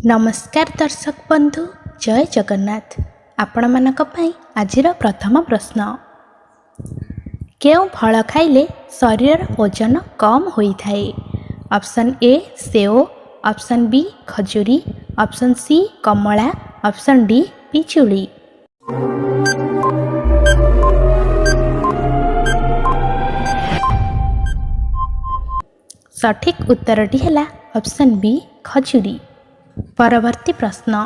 नमस्कार दर्शक बंधु, जय जगन्नाथ। आपण मानक पई आजिर प्रथम प्रश्न, केउ फल खाइले शरीर ओजन कम होई थाए? ऑप्शन ए सेव, ऑप्शन बी खजूरी, ऑप्शन सी कमला, ऑप्शन डी पिचुली। सठिक उत्तरटी है ऑप्शन बी खजूरी। परवर्ती प्रश्न,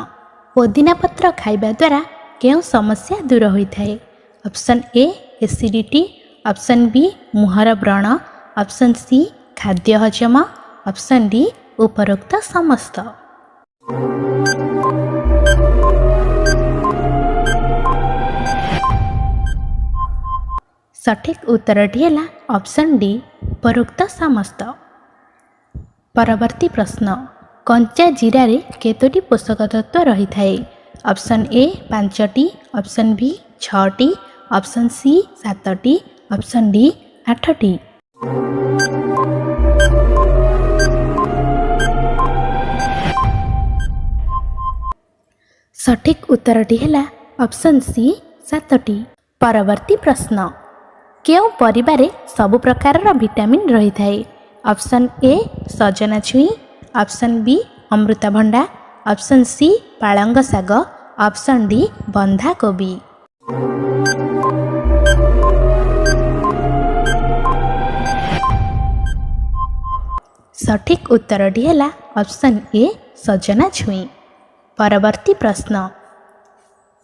पुदीना पत्र खाइबा द्वारा केउ समस्या दूर होता है? Option A acidity, option B मुहर व्रण, ऑप्शन सी खाद्य हजम, ऑप्शन डी उपरोक्त समस्त। सठिक उत्तरटी है ऑप्शन डी उपरोक्त समस्त। परवर्ती प्रश्न, कंचा जीरा रे केतोटी पोषक तत्व रही थाए? ऑप्शन ए 5टी, ऑप्शन बी 6टी, ऑप्शन सी 7टी, ऑप्शन डी 8टी। सठिक उत्तरटी है ऑप्शन सी 7टी। परवर्ती प्रश्न, केउ परिबारे सबु प्रकार विटामिन रही थाए? ऑप्शन ए सजना छुई, ऑप्शन बी अमृतभंडा, ऑप्शन सी पालंग साग, ऑप्शन डी बंधा कोबी। सठिक उत्तरटी है ऑप्शन ए सजना छुई। परवर्ती प्रश्न,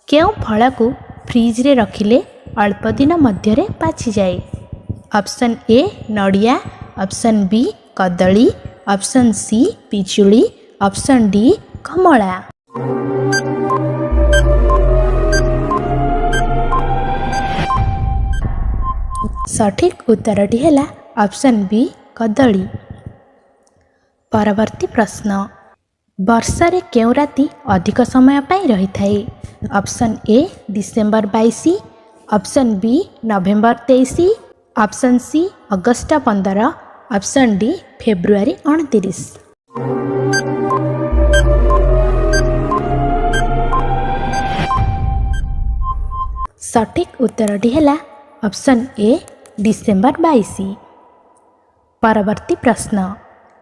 केउ फल को फ्रिज रे रखिले अल्प दिन मध्यरे पाची जाए? ऑप्शन ए नड़िया, ऑप्शन बी कदली, ऑप्शन सी पिचुली, ऑप्शन डी कमला। सठिक उत्तरटी है ऑप्शन बी कदली। परवर्ती प्रश्न, वर्षा रे केउ राति अधिक समय पाई रही थाए? Option A December 22, option B November 23, option C August 15, option D February 29। सठिक उत्तरटी है ऑप्शन ए डिसेम्बर 22। परवर्ती प्रश्न,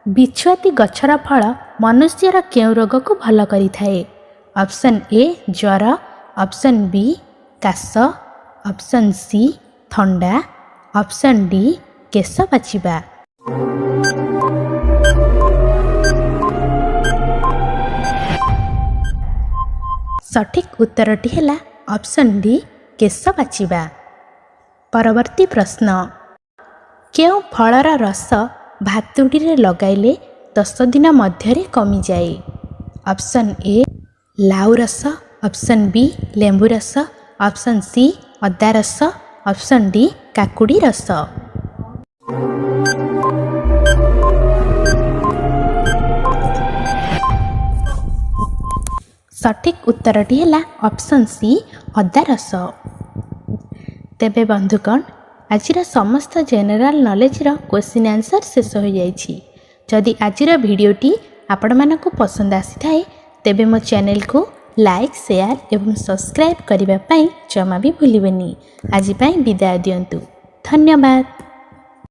बिछुआती गछर फल मनुष्यर केउ रोग को भल करि थाए? ऑप्शन ए ज्वर, ऑप्शन बी काश, ऑप्शन सी थंडा, ऑप्शन डी केश बाछिबा। सठिक उत्तरटी है ऑप्शन डी केश बाछिबा। परवर्ती प्रश्न, केउ फलर रस भातुड़ी रे लगाइले 10 दिन मध्यरे कमी जाए? ऑप्शन ए लाउ रस, ऑप्शन बी लेंबू रस, ऑप्शन सी अदा रस, ऑप्शन डी काकुड़ी रस। सठिक उत्तरटी है ऑप्शन सी अदा रस। तेबे बंधुगण, आजिर समस्त जेनेराल नॉलेज क्वेश्चन आंसर शेष हो जाइछि। जदि आजिर वीडियोटी आपण मानकु पसंद आसी थाए तेबे मो चैनल को लाइक, शेयर एवं सब्सक्राइब करने जमा भी भूलिबेनी। आज विदाय दियंतु। धन्यवाद।